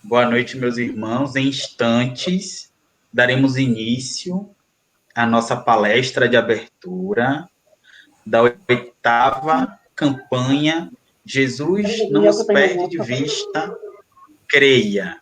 Boa noite, meus irmãos. Em instantes, daremos início à nossa palestra de abertura da oitava campanha Jesus não nos perde de vista, creia.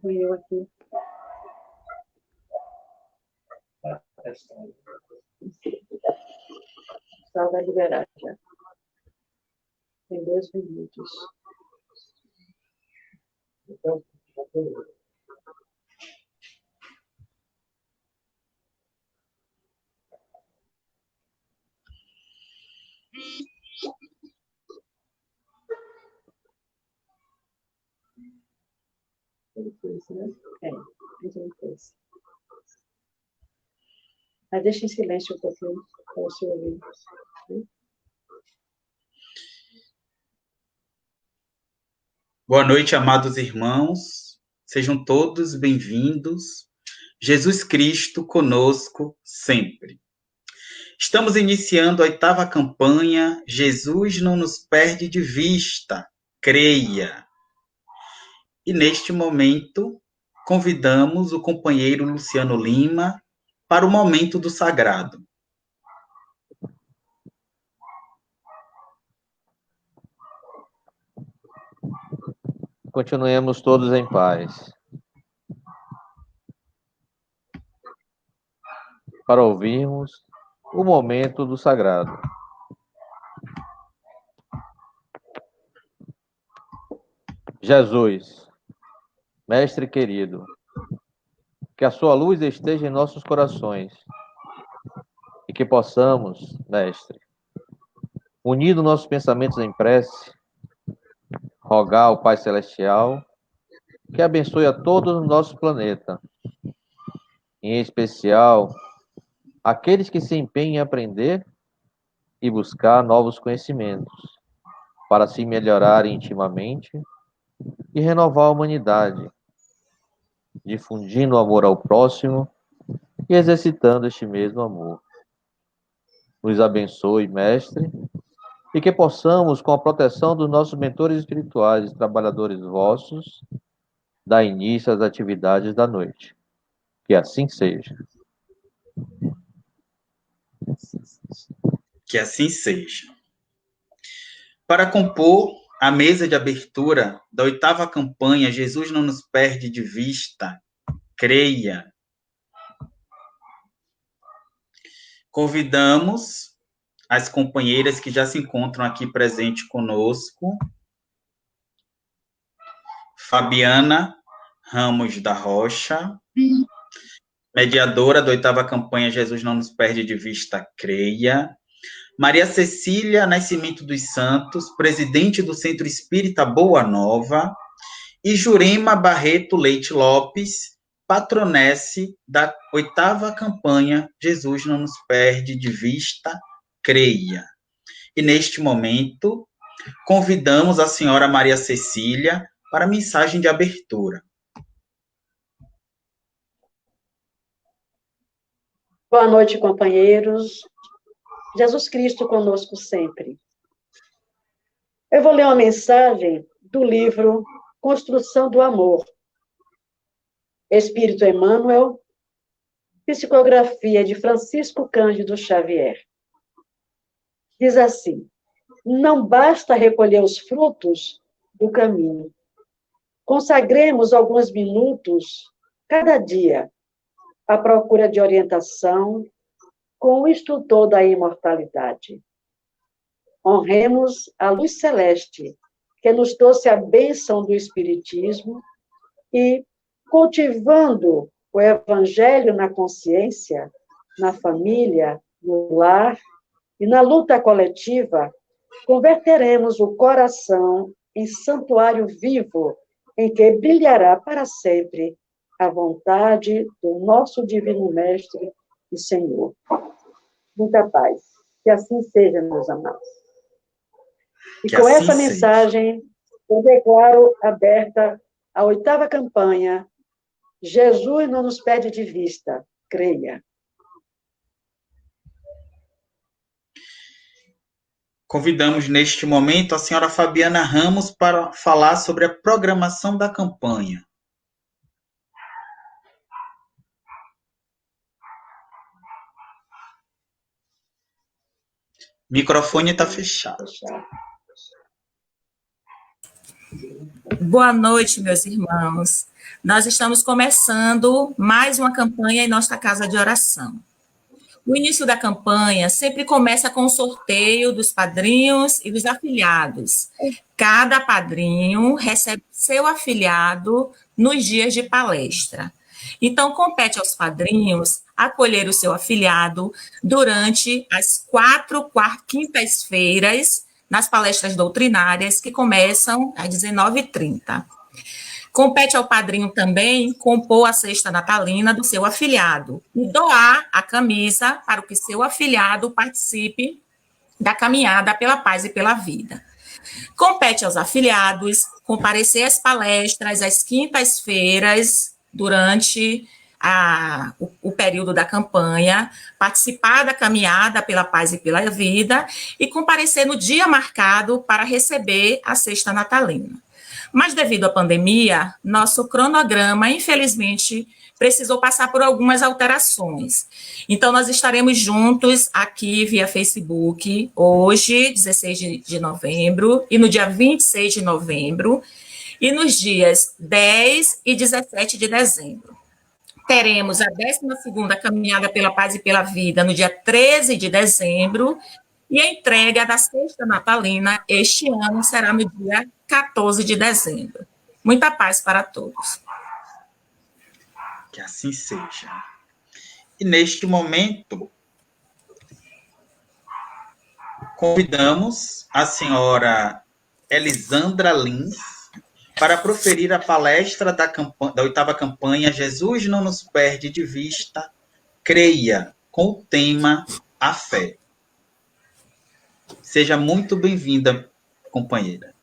Fui eu aqui. Só vai liberar já. Tem 2 minutos. Então, ele fez, né? Ele fez. Mas deixa em silêncio um pouquinho, para você ouvir. Boa noite, amados irmãos. Sejam todos bem-vindos. Jesus Cristo conosco sempre. Estamos iniciando a oitava campanha. Jesus não nos perde de vista, creia. E neste momento, convidamos o companheiro Luciano Lima para o momento do sagrado. Continuemos todos em paz. Para ouvirmos o momento do sagrado. Jesus, Mestre querido, que a sua luz esteja em nossos corações e que possamos, Mestre, unindo nossos pensamentos em prece, rogar ao Pai Celestial que abençoe a todos no nosso planeta, em especial aqueles que se empenham em aprender e buscar novos conhecimentos, para se melhorar intimamente e renovar a humanidade, difundindo o amor ao próximo e exercitando este mesmo amor. Nos abençoe, Mestre, e que possamos, com a proteção dos nossos mentores espirituais e trabalhadores vossos, dar início às atividades da noite. Que assim seja. Que assim seja. Para compor a mesa de abertura da oitava campanha, Jesus não nos perde de vista, creia. Convidamos as companheiras que já se encontram aqui presentes conosco. Fabiana Ramos da Rocha, mediadora da oitava campanha Jesus não nos perde de vista, creia. Maria Cecília Nascimento dos Santos, presidente do Centro Espírita Boa Nova, e Jurema Barreto Leite Lopes, patronesse da oitava campanha Jesus não nos perde de vista, creia. E neste momento, convidamos a senhora Maria Cecília para a mensagem de abertura. Boa noite, companheiros. Jesus Cristo conosco sempre. Eu vou ler uma mensagem do livro Construção do Amor. Espírito Emmanuel, psicografia de Francisco Cândido Xavier. Diz assim: não basta recolher os frutos do caminho. Consagremos alguns minutos, cada dia, à procura de orientação com o instrutor da imortalidade. Honremos a luz celeste, que nos trouxe a bênção do Espiritismo, e, cultivando o Evangelho na consciência, na família, no lar e na luta coletiva, converteremos o coração em santuário vivo, em que brilhará para sempre a vontade do nosso Divino Mestre e Senhor. Muita paz. Que assim seja, meus amados. E Que com assim essa seja. mensagem, eu declaro aberta a 8ª campanha. Jesus não nos perde de vista, creia. Convidamos neste momento a senhora Fabiana Ramos para falar sobre a programação da campanha. O microfone está fechado. Boa noite, meus irmãos. Nós estamos começando mais uma campanha em nossa casa de oração. O início da campanha sempre começa com o sorteio dos padrinhos e dos afiliados. Cada padrinho recebe seu afiliado nos dias de palestra. Então, compete aos padrinhos acolher o seu afiliado durante as 4 quintas-feiras nas palestras doutrinárias, que começam às 19h30. Compete ao padrinho também compor a cesta natalina do seu afiliado e doar a camisa para que seu afiliado participe da caminhada pela paz e pela vida. Compete aos afiliados comparecer às palestras às quintas-feiras durante o período da campanha, participar da caminhada pela paz e pela vida e comparecer no dia marcado para receber a cesta natalina. Mas, devido à pandemia, nosso cronograma, infelizmente, precisou passar por algumas alterações. Então, nós estaremos juntos aqui via Facebook, hoje, 16 de novembro, e no dia 26 de novembro, e nos dias 10 e 17 de dezembro. Teremos a 12ª Caminhada pela Paz e pela Vida no dia 13 de dezembro, e a entrega da cesta natalina este ano será no dia 14 de dezembro. Muita paz para todos. Que assim seja. E neste momento, convidamos a senhora Elisandra Lins para proferir a palestra da 8ª campanha Jesus não nos perde de vista, creia, com o tema A Fé. Seja muito bem-vinda, companheira.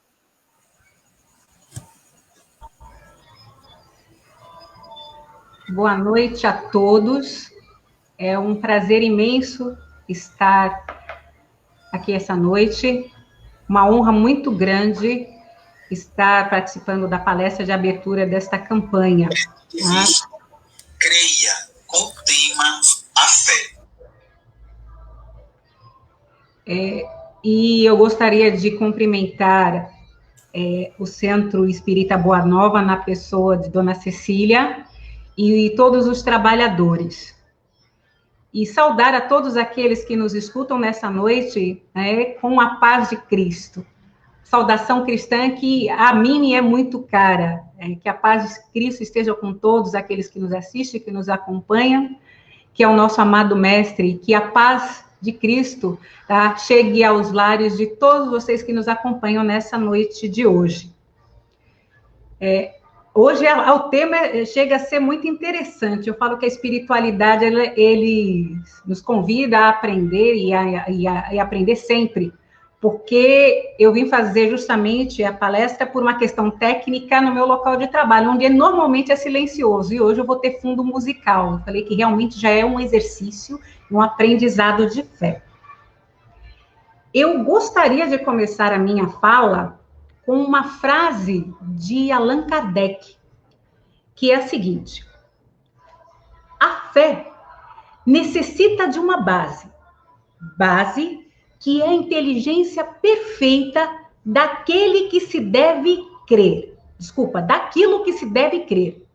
Boa noite a todos. É um prazer imenso estar aqui essa noite. Uma honra muito grande estar participando da palestra de abertura desta campanha. Creia, com o tema A Fé. E eu gostaria de cumprimentar o Centro Espírita Boa Nova, na pessoa de Dona Cecília, e todos os trabalhadores. E saudar a todos aqueles que nos escutam nessa noite, com a paz de Cristo. Saudação cristã que a mim me é muito cara. Que a paz de Cristo esteja com todos aqueles que nos assistem, que nos acompanham, que é o nosso amado Mestre, que a paz de Cristo chegue aos lares de todos vocês que nos acompanham nessa noite de hoje. Hoje o tema chega a ser muito interessante. Eu falo que a espiritualidade ele nos convida a aprender e aprender sempre, porque eu vim fazer justamente a palestra por uma questão técnica no meu local de trabalho, onde normalmente é silencioso, e hoje eu vou ter fundo musical. Eu falei que realmente já é um exercício, um aprendizado de fé. Eu gostaria de começar a minha fala com uma frase de Allan Kardec, que é a seguinte: a fé necessita de uma base que é a inteligência perfeita daquele que se deve crer. Daquilo que se deve crer.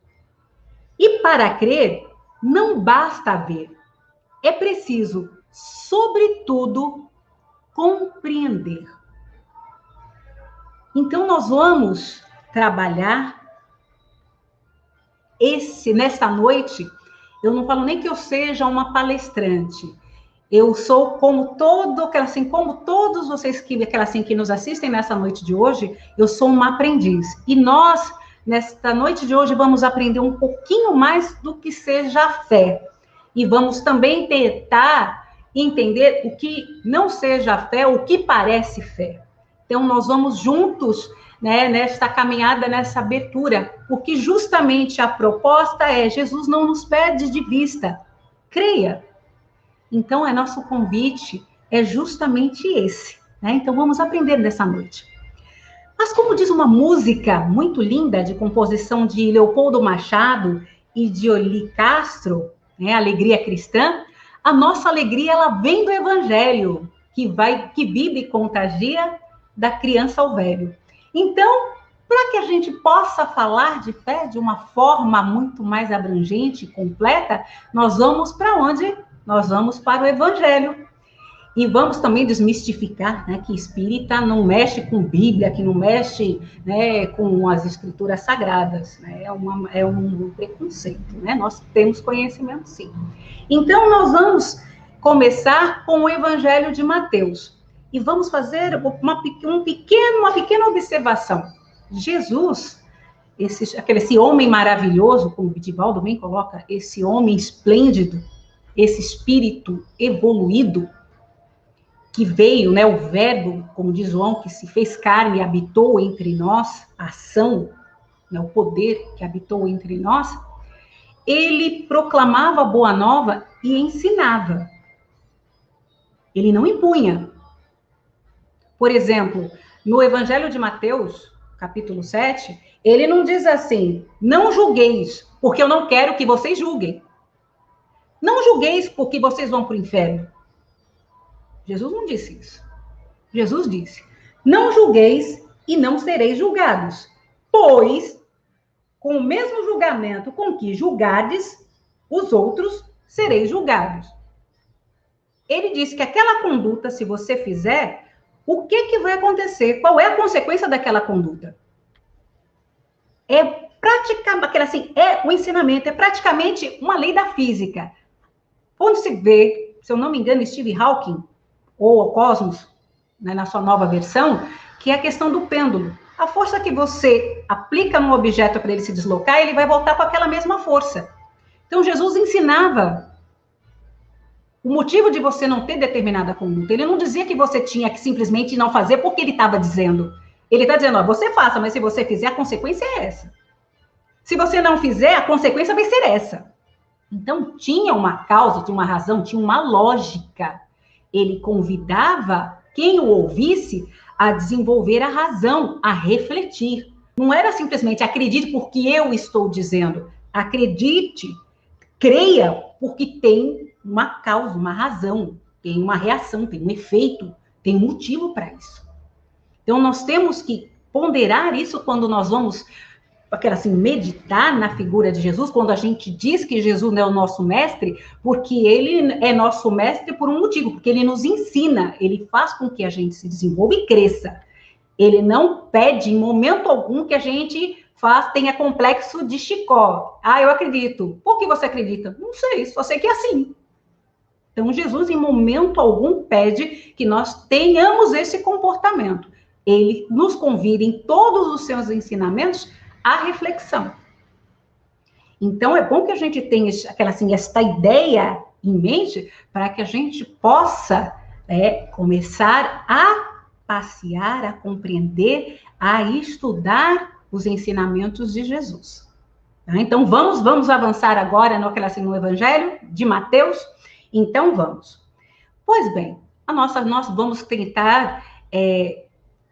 E para crer, não basta ver. É preciso, sobretudo, compreender. Então, nós vamos trabalhar nesta noite. Eu não falo nem que eu seja uma palestrante. Eu sou como todos vocês que nos assistem nessa noite de hoje, eu sou uma aprendiz. E nós, nesta noite de hoje, vamos aprender um pouquinho mais do que seja a fé. E vamos também tentar entender o que não seja a fé, o que parece fé. Então, nós vamos juntos, né, nesta caminhada, nessa abertura, porque justamente a proposta é: Jesus não nos perde de vista, creia. Então, nosso convite é justamente esse, né? Então, vamos aprender nessa noite. Mas, como diz uma música muito linda, de composição de Leopoldo Machado e de Oli Castro, né, Alegria Cristã, a nossa alegria, ela vem do Evangelho, que vive e contagia da criança ao velho. Então, para que a gente possa falar de fé de uma forma muito mais abrangente e completa, nós vamos para onde? Nós vamos para o Evangelho. E vamos também desmistificar, né, que espírita não mexe com Bíblia, que não mexe, né, com as escrituras sagradas. Né? É um preconceito, né? Nós temos conhecimento, sim. Então, nós vamos começar com o Evangelho de Mateus. E vamos fazer uma pequena observação. Jesus, esse homem maravilhoso, como o Vidivaldo bem coloca, esse homem esplêndido, esse espírito evoluído, que veio, né, o verbo, como diz João, que se fez carne e habitou entre nós, a ação, né, o poder que habitou entre nós, ele proclamava a boa nova e ensinava. Ele não impunha. Por exemplo, no Evangelho de Mateus, capítulo 7, ele não diz assim: não julgueis, porque eu não quero que vocês julguem. Não julgueis porque vocês vão para o inferno. Jesus não disse isso. Jesus disse: não julgueis e não sereis julgados, pois com o mesmo julgamento com que julgardes, os outros sereis julgados. Ele disse que aquela conduta, se você fizer, o que vai acontecer? Qual é a consequência daquela conduta? O ensinamento é praticamente uma lei da física. Onde se vê, se eu não me engano, Stephen Hawking, ou o Cosmos, né, na sua nova versão, que é a questão do pêndulo. A força que você aplica no objeto para ele se deslocar, ele vai voltar com aquela mesma força. Então, Jesus ensinava o motivo de você não ter determinada conduta. Ele não dizia que você tinha que simplesmente não fazer porque ele estava dizendo. Ele está dizendo: ó, você faça, mas se você fizer, a consequência é essa. Se você não fizer, a consequência vai ser essa. Então, tinha uma causa, tinha uma razão, tinha uma lógica. Ele convidava quem o ouvisse a desenvolver a razão, a refletir. Não era simplesmente acredite porque eu estou dizendo. Acredite, creia, porque tem uma causa, uma razão, tem uma reação, tem um efeito, tem um motivo para isso. Então, nós temos que ponderar isso quando nós vamos meditar na figura de Jesus, quando a gente diz que Jesus é o nosso mestre, porque ele é nosso mestre por um motivo, porque ele nos ensina, ele faz com que a gente se desenvolva e cresça. Ele não pede em momento algum que a gente tenha complexo de Chicó. Ah, eu acredito. Por que você acredita? Não sei, só sei que é assim. Então, Jesus, em momento algum, pede que nós tenhamos esse comportamento. Ele nos convida em todos os seus ensinamentos a reflexão. Então, é bom que a gente tenha esta ideia em mente para que a gente possa começar a passear, a compreender, a estudar os ensinamentos de Jesus. Tá? Então, vamos avançar agora no Evangelho de Mateus. Então, vamos. Pois bem, nós vamos tentar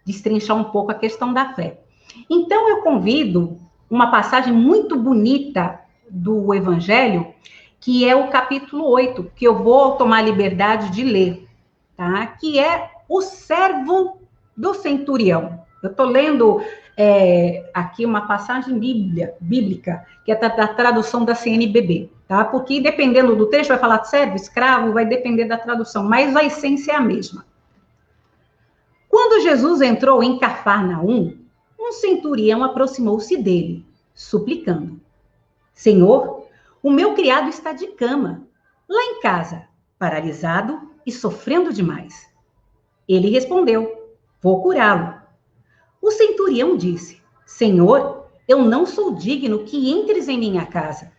destrinchar um pouco a questão da fé. Então, eu convido uma passagem muito bonita do Evangelho, que é o capítulo 8, que eu vou tomar a liberdade de ler, tá? Que é o servo do centurião. Eu estou lendo aqui uma passagem bíblica, que é da tradução da CNBB, tá? Porque dependendo do texto, vai falar de servo, escravo, vai depender da tradução, mas a essência é a mesma. Quando Jesus entrou em Cafarnaum, um centurião aproximou-se dele, suplicando: Senhor, o meu criado está de cama, lá em casa, paralisado e sofrendo demais. Ele respondeu: vou curá-lo. O centurião disse: Senhor, eu não sou digno que entres em minha casa.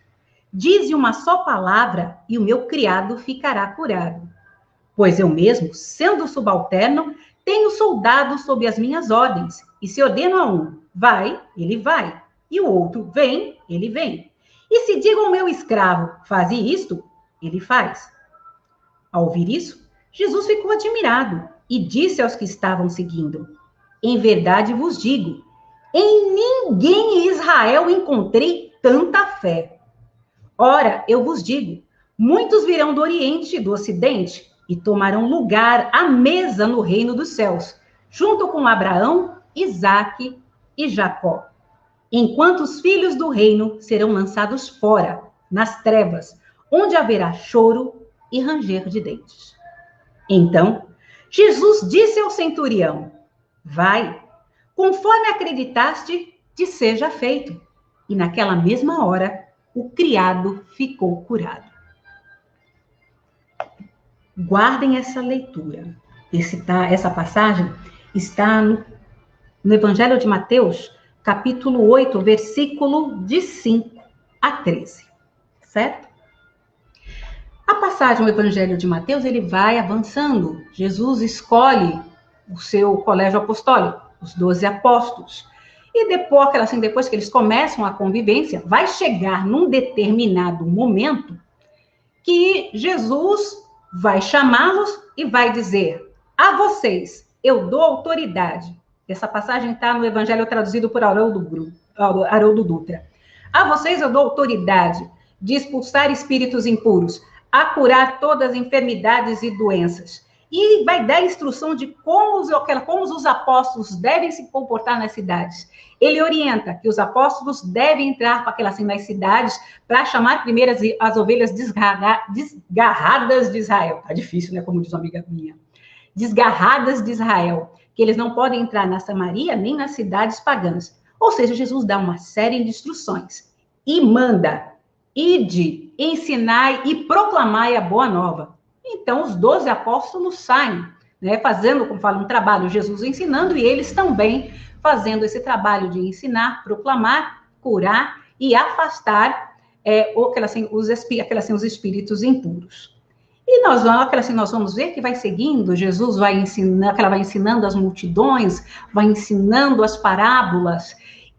Dize uma só palavra e o meu criado ficará curado. Pois eu mesmo, sendo subalterno, tenho soldados sob as minhas ordens, e se ordeno a um, vai, ele vai, e o outro, vem, ele vem. E se digo ao meu escravo, faze isto, ele faz. Ao ouvir isso, Jesus ficou admirado e disse aos que estavam seguindo: em verdade vos digo, em ninguém em Israel encontrei tanta fé. Ora, eu vos digo, muitos virão do Oriente e do Ocidente e tomarão lugar à mesa no reino dos céus, junto com Abraão, Isaque e Jacó. Enquanto os filhos do reino serão lançados fora, nas trevas, onde haverá choro e ranger de dentes. Então, Jesus disse ao centurião: vai, conforme acreditaste, te seja feito. E naquela mesma hora, o criado ficou curado. Guardem essa leitura. Essa passagem está no Evangelho de Mateus, capítulo 8, versículo de 5 a 13. Certo? A passagem do Evangelho de Mateus, ele vai avançando. Jesus escolhe o seu colégio apostólico, os 12 apóstolos. E depois que eles começam a convivência, vai chegar num determinado momento que Jesus vai chamá-los e vai dizer: a vocês eu dou autoridade. Essa passagem está no Evangelho traduzido por Haroldo Dutra. A vocês eu dou autoridade de expulsar espíritos impuros, a curar todas as enfermidades e doenças. E vai dar instrução de como os apóstolos devem se comportar nas cidades. Ele orienta que os apóstolos devem entrar nas cidades para chamar primeiro as ovelhas desgarradas de Israel. Tá difícil, né? Como diz uma amiga minha. Desgarradas de Israel. Que eles não podem entrar na Samaria nem nas cidades pagãs. Ou seja, Jesus dá uma série de instruções e manda: ide, ensinai e proclamai a boa nova. Então, os 12 apóstolos saem, né, fazendo, como fala, um trabalho, Jesus ensinando, e eles também fazendo esse trabalho de ensinar, proclamar, curar e afastar os espíritos impuros. E nós vamos ver que vai seguindo, Jesus vai ensinando as multidões, vai ensinando as parábolas,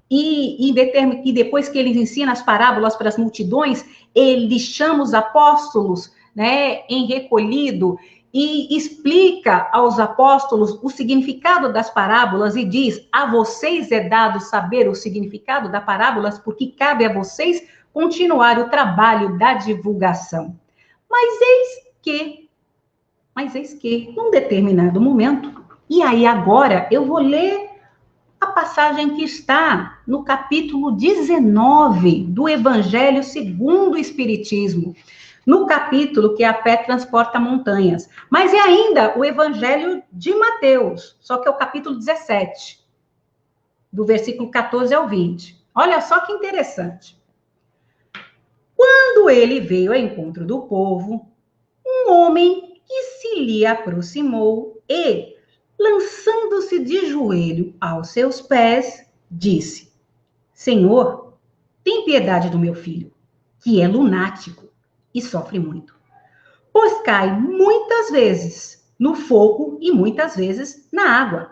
e depois que ele ensina as parábolas para as multidões, ele chama os apóstolos, né, em recolhido, e explica aos apóstolos o significado das parábolas e diz: a vocês é dado saber o significado das parábolas, porque cabe a vocês continuar o trabalho da divulgação. Mas eis que, num determinado momento, e aí agora eu vou ler a passagem que está no capítulo 19 do Evangelho segundo o Espiritismo, no capítulo que a fé transporta montanhas. Mas é ainda o Evangelho de Mateus, só que é o capítulo 17, do versículo 14 ao 20. Olha só que interessante. Quando ele veio ao encontro do povo, um homem que se lhe aproximou e, lançando-se de joelho aos seus pés, disse: Senhor, tem piedade do meu filho, que é lunático e sofre muito, pois cai muitas vezes no fogo e muitas vezes na água.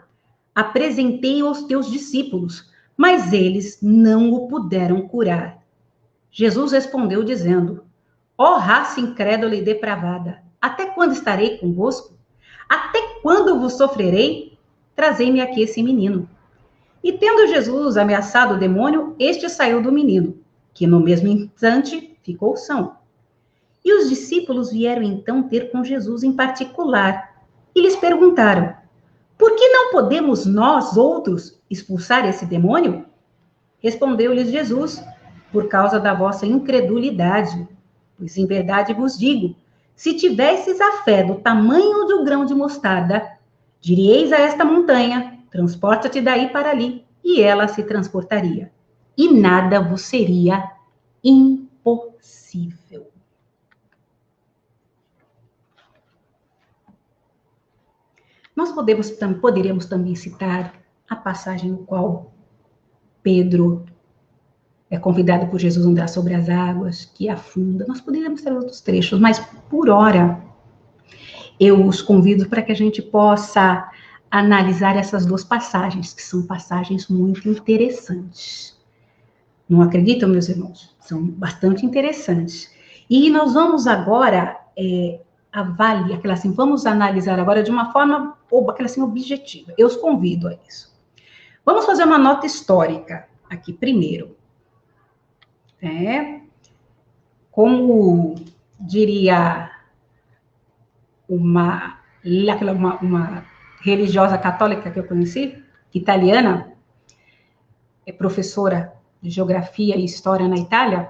Apresentei-o aos teus discípulos, mas eles não o puderam curar. Jesus respondeu dizendo: Ó raça incrédula e depravada, até quando estarei convosco? Até quando vos sofrerei? Trazei-me aqui esse menino. E tendo Jesus ameaçado o demônio, este saiu do menino, que no mesmo instante ficou são. E os discípulos vieram então ter com Jesus em particular, e lhes perguntaram: por que não podemos nós outros expulsar esse demônio? Respondeu-lhes Jesus: por causa da vossa incredulidade. Pois em verdade vos digo, se tivesseis a fé do tamanho de um grão de mostarda, diríeis a esta montanha: transporta-te daí para ali, e ela se transportaria. E nada vos seria impossível. Nós poderíamos também citar a passagem no qual Pedro é convidado por Jesus a andar sobre as águas, que afunda. Nós poderíamos ter outros trechos, mas por hora eu os convido para que a gente possa analisar essas duas passagens, que são passagens muito interessantes. Não acreditam, meus irmãos? São bastante interessantes. E nós vamos agora avaliar, vamos analisar agora de uma forma objetiva. Eu os convido a isso. Vamos fazer uma nota histórica aqui primeiro. Como diria uma religiosa católica que eu conheci, italiana, é professora de geografia e história na Itália,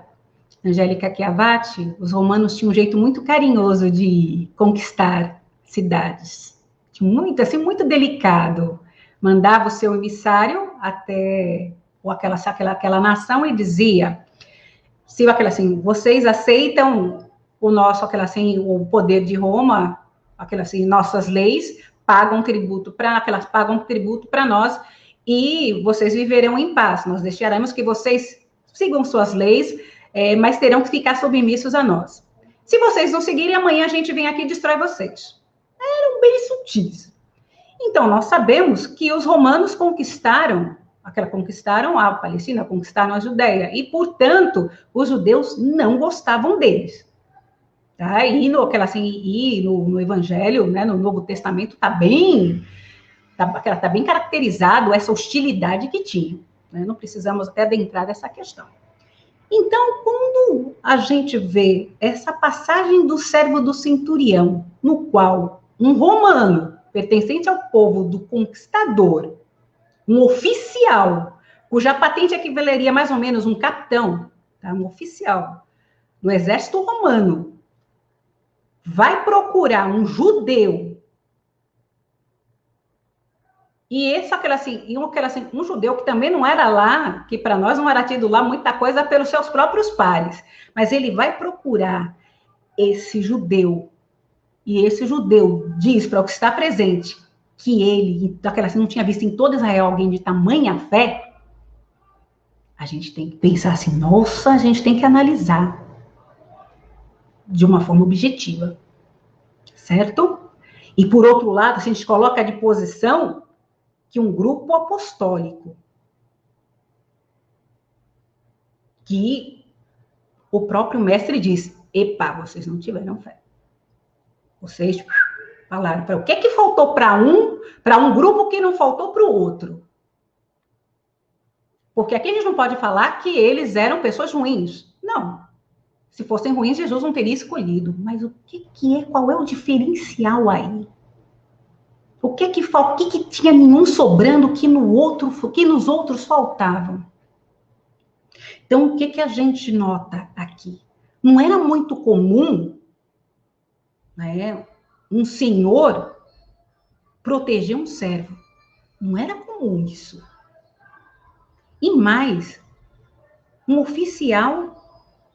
Angélica Chiavati, os romanos tinham um jeito muito carinhoso de conquistar cidades. Muito delicado. Mandava o seu emissário até aquela nação e dizia: se vocês aceitam o poder de Roma, nossas leis pagam tributo para nós e vocês viverão em paz. Nós deixaremos que vocês sigam suas leis, mas terão que ficar submissos a nós. Se vocês não seguirem, amanhã a gente vem aqui e destrói vocês. Eram bem sutis. Então, nós sabemos que os romanos conquistaram a Palestina, conquistaram a Judéia, e, portanto, os judeus não gostavam deles. Tá? E no Evangelho, né, no Novo Testamento, está bem caracterizado essa hostilidade que tinham. Né? Não precisamos até adentrar nessa questão. Então, quando a gente vê essa passagem do servo do centurião, no qual um romano, pertencente ao povo do conquistador, um oficial, cuja patente equivaleria mais ou menos um capitão, tá? Um oficial no exército romano, vai procurar um judeu, um judeu que também não era lá, que para nós não era tido lá muita coisa pelos seus próprios pares, mas ele vai procurar esse judeu, e esse judeu diz para o que está presente que ele, não tinha visto em todo Israel alguém de tamanha fé. A gente tem que pensar assim, nossa, a gente tem que analisar de uma forma objetiva, certo? E por outro lado, a gente coloca de posição que um grupo apostólico, que o próprio mestre diz: epa, vocês não tiveram fé. Vocês falaram, o que faltou para um grupo que não faltou para o outro? Porque aqui a gente não pode falar que eles eram pessoas ruins. Não. Se fossem ruins, Jesus não teria escolhido. Mas qual é o diferencial aí? O que tinha nenhum sobrando que nos outros faltavam? Então, o que a gente nota aqui? Não era muito comum, né, um senhor proteger um servo. Não era comum isso. E mais, um oficial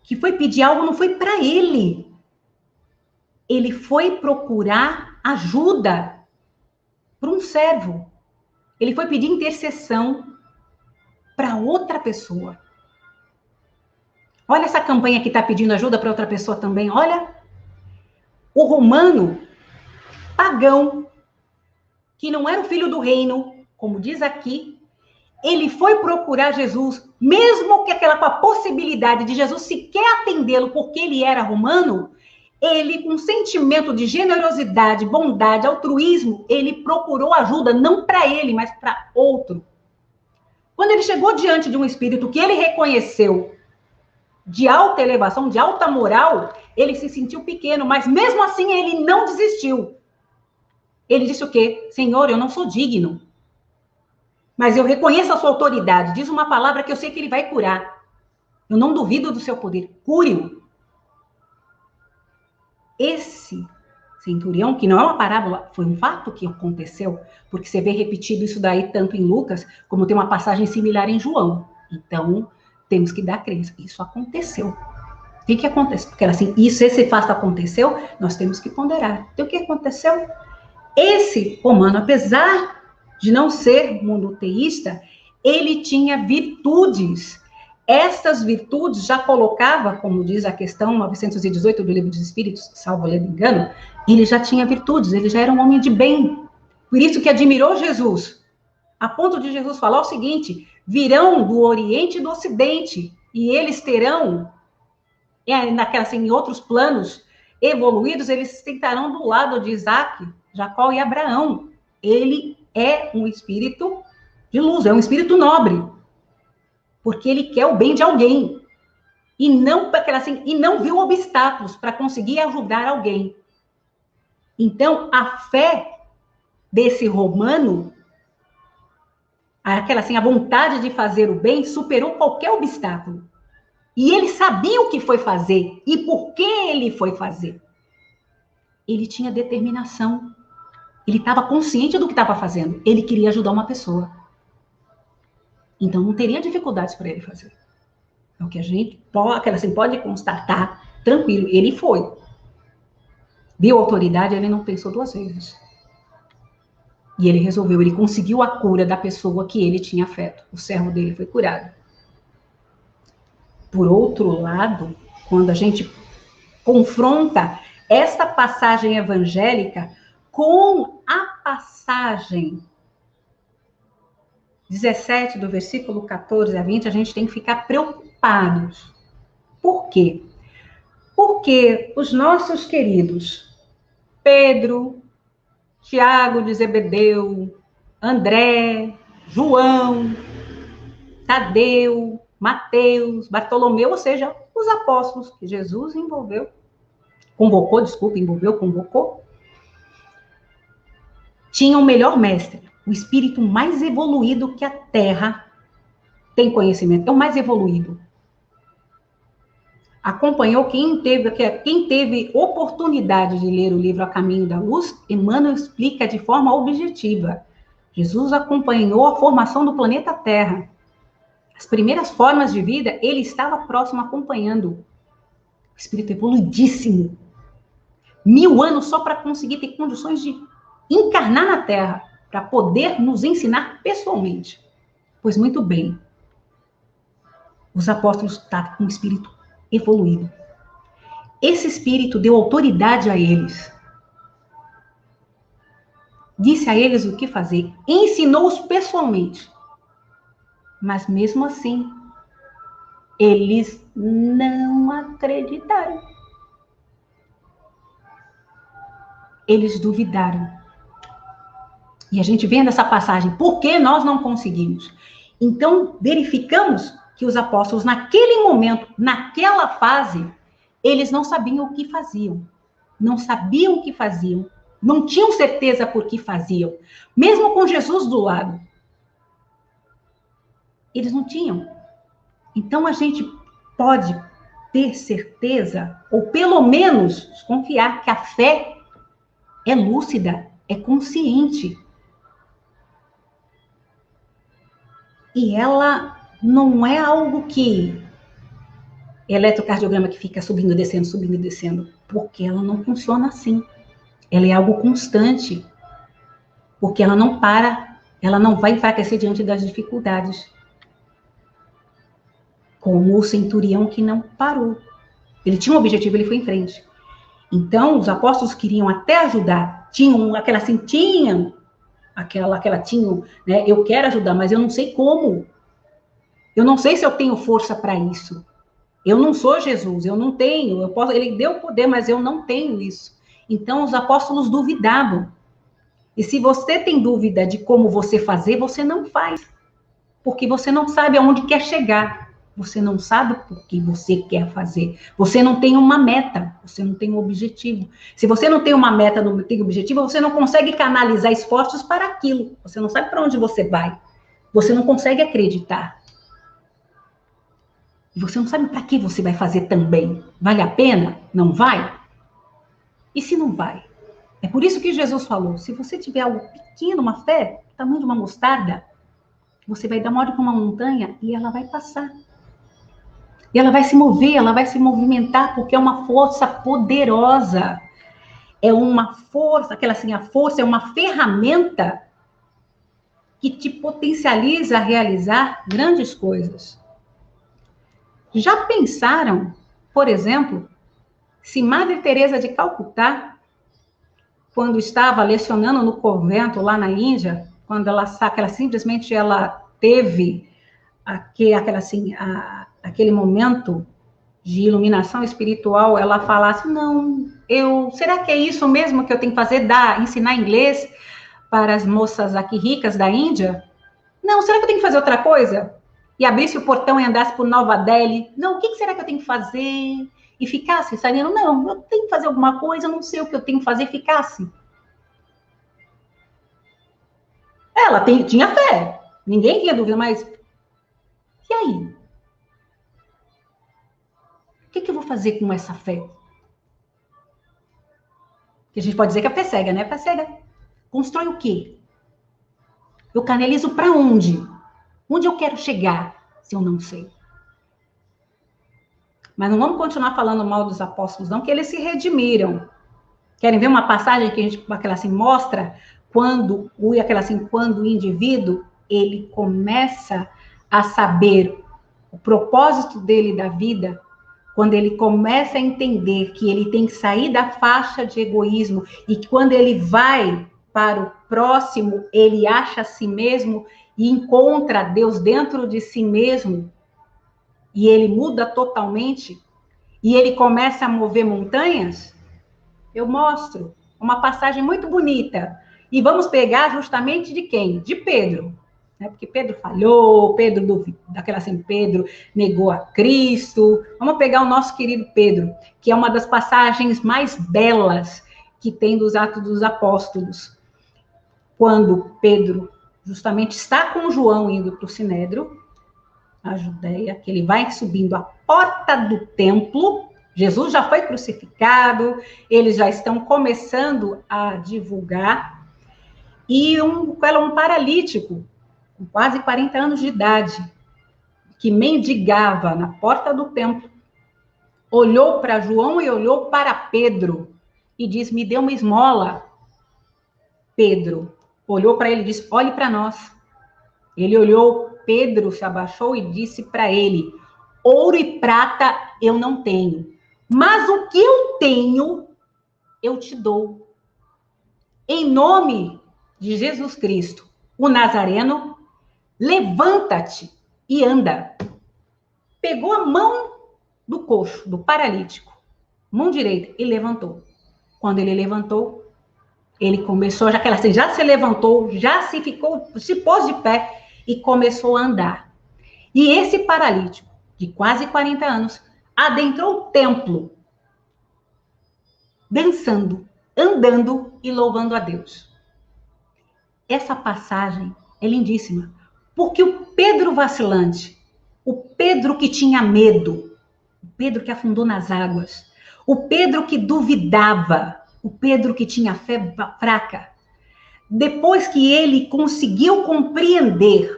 que foi pedir algo não foi para ele. Ele foi procurar ajuda para um servo. Ele foi pedir intercessão para outra pessoa. Olha essa campanha que está pedindo ajuda para outra pessoa também. Olha, o romano pagão, que não era o filho do reino, como diz aqui, ele foi procurar Jesus, mesmo que com a possibilidade de Jesus sequer atendê-lo porque ele era romano, ele, com um sentimento de generosidade, bondade, altruísmo, ele procurou ajuda, não para ele, mas para outro. Quando ele chegou diante de um espírito que ele reconheceu de alta elevação, de alta moral, ele se sentiu pequeno, mas mesmo assim ele não desistiu. Ele disse o quê? Senhor, eu não sou digno, mas eu reconheço a sua autoridade. Diz uma palavra que eu sei que ele vai curar. Eu não duvido do seu poder. Cure-o. Esse centurião, que não é uma parábola, foi um fato que aconteceu, porque você vê repetido isso daí tanto em Lucas, como tem uma passagem similar em João. Então, temos que dar crença. Isso aconteceu. O que aconteceu? Porque assim, esse fato aconteceu, nós temos que ponderar. Então, o que aconteceu? Esse romano, apesar de não ser monoteísta, ele tinha virtudes. Estas virtudes já colocava, como diz a questão 918 do Livro dos Espíritos, salvo eu engano, ele já tinha virtudes, ele já era um homem de bem. Por isso que admirou Jesus, a ponto de Jesus falar o seguinte: virão do Oriente e do Ocidente, e eles terão, em outros planos evoluídos, eles sentarão do lado de Isaac, Jacó e Abraão. Ele é um espírito de luz, é um espírito nobre, porque ele quer o bem de alguém, e não viu obstáculos para conseguir ajudar alguém. Então, a fé desse romano, a vontade de fazer o bem, superou qualquer obstáculo. E ele sabia o que foi fazer, e por que ele foi fazer. Ele tinha determinação. Ele estava consciente do que estava fazendo. Ele queria ajudar uma pessoa. Então, não teria dificuldades para ele fazer. É o que a gente pode constatar, tranquilo. Ele foi. Viu a autoridade, ele não pensou duas vezes. E ele resolveu, ele conseguiu a cura da pessoa que ele tinha afeto. O servo dele foi curado. Por outro lado, quando a gente confronta esta passagem evangélica com a passagem 17 do versículo 14 a 20, a gente tem que ficar preocupados. Por quê? Porque os nossos queridos Pedro, Tiago de Zebedeu, André, João, Tadeu, Mateus, Bartolomeu, ou seja, os apóstolos que Jesus convocou, tinham o melhor mestre, o espírito mais evoluído que a Terra tem conhecimento, é o mais evoluído. Acompanhou quem teve oportunidade de ler o livro A Caminho da Luz, Emmanuel explica de forma objetiva. Jesus acompanhou a formação do planeta Terra. As primeiras formas de vida, ele estava próximo acompanhando. O espírito evoluidíssimo. 1000 anos só para conseguir ter condições de encarnar na Terra, para poder nos ensinar pessoalmente. Pois muito bem, os apóstolos estavam com um espírito evoluído. Esse espírito deu autoridade a eles. Disse a eles o que fazer. Ensinou-os pessoalmente. Mas mesmo assim, eles não acreditaram. Eles duvidaram. E a gente vê nessa passagem, por que nós não conseguimos? Então, verificamos que os apóstolos, naquele momento, naquela fase, eles não sabiam o que faziam. Não sabiam o que faziam. Não tinham certeza por que faziam. Mesmo com Jesus do lado. Eles não tinham. Então, a gente pode ter certeza, ou pelo menos confiar que a fé é lúcida, é consciente. E ela não é algo que eletrocardiograma que fica subindo e descendo, porque ela não funciona assim. Ela é algo constante, porque ela não para, ela não vai enfraquecer diante das dificuldades. Como o centurião que não parou. Ele tinha um objetivo, ele foi em frente. Então, os apóstolos queriam até ajudar, tinham, né? Eu quero ajudar, mas eu não sei como. Eu não sei se eu tenho força para isso. Eu não sou Jesus, eu não tenho, ele deu poder, mas eu não tenho isso. Então, os apóstolos duvidavam. E se você tem dúvida de como você fazer, você não faz. Porque você não sabe aonde quer chegar. Você não sabe por que você quer fazer. Você não tem uma meta, você não tem um objetivo. Se você não tem uma meta, não tem objetivo, você não consegue canalizar esforços para aquilo. Você não sabe para onde você vai. Você não consegue acreditar. E você não sabe para que você vai fazer também. Vale a pena? Não vai? E se não vai? É por isso que Jesus falou, se você tiver algo pequeno, uma fé, tamanho de uma mostarda, você vai dar uma hora com uma montanha e ela vai passar. E ela vai se mover, ela vai se movimentar, porque é uma força poderosa. É uma força, aquela assim, a força é uma ferramenta que te potencializa a realizar grandes coisas. Já pensaram, por exemplo, se Madre Teresa de Calcutá, quando estava lecionando no convento lá na Índia, quando ela simplesmente teve aquele momento de iluminação espiritual, ela falasse, não, será que é isso mesmo que eu tenho que fazer, ensinar inglês para as moças aqui ricas da Índia? Não, será que eu tenho que fazer outra coisa? E abrisse o portão e andasse por Nova Delhi? Não, o que será que eu tenho que fazer? E ficasse sabendo, não, eu tenho que fazer alguma coisa, eu não sei o que eu tenho que fazer, ficasse. Ela tinha fé, ninguém tinha dúvida, mas e aí? O que eu vou fazer com essa fé? Que a gente pode dizer que a fé cega, né? A fé cega constrói o quê? Eu canalizo para onde? Onde eu quero chegar, se eu não sei? Mas não vamos continuar falando mal dos apóstolos, não, que eles se redimiram. Querem ver uma passagem que a gente mostra quando o indivíduo ele começa a saber o propósito dele da vida, quando ele começa a entender que ele tem que sair da faixa de egoísmo e que quando ele vai para o próximo, ele acha a si mesmo e encontra Deus dentro de si mesmo, e ele muda totalmente, e ele começa a mover montanhas, eu mostro uma passagem muito bonita. E vamos pegar justamente de quem? De Pedro. Né? Porque Pedro falhou, Pedro negou a Cristo. Vamos pegar o nosso querido Pedro, que é uma das passagens mais belas que tem dos Atos dos Apóstolos. Quando Pedro justamente está com João indo para o Sinédrio, a Judéia, que ele vai subindo a porta do templo, Jesus já foi crucificado, eles já estão começando a divulgar, e um paralítico, com quase 40 anos de idade, que mendigava na porta do templo, olhou para João e olhou para Pedro, e disse, me dê uma esmola. Pedro olhou para ele e disse, olhe para nós. Ele olhou, Pedro se abaixou e disse para ele, ouro e prata eu não tenho, mas o que eu tenho, eu te dou. Em nome de Jesus Cristo, o Nazareno, levanta-te e anda. Pegou a mão do coxo, do paralítico, mão direita, e levantou. Quando ele levantou, ele começou, já se levantou, se pôs de pé e começou a andar. E esse paralítico, de quase 40 anos, adentrou o templo, dançando, andando e louvando a Deus. Essa passagem é lindíssima, porque o Pedro vacilante, o Pedro que tinha medo, o Pedro que afundou nas águas, o Pedro que duvidava, o Pedro que tinha fé fraca, depois que ele conseguiu compreender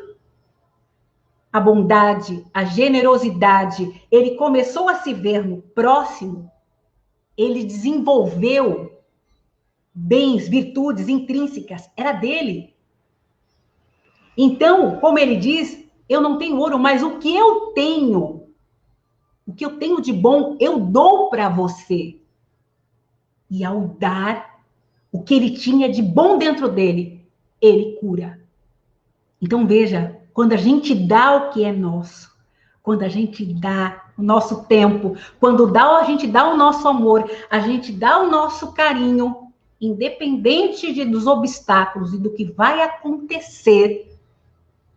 a bondade, a generosidade, ele começou a se ver no próximo, ele desenvolveu bens, virtudes intrínsecas, era dele. Então, como ele diz, eu não tenho ouro, mas o que eu tenho de bom, eu dou para você. E ao dar o que ele tinha de bom dentro dele, ele cura. Então, veja, quando a gente dá o que é nosso, quando a gente dá o nosso tempo, quando a gente dá o nosso amor, a gente dá o nosso carinho, independente dos obstáculos e do que vai acontecer,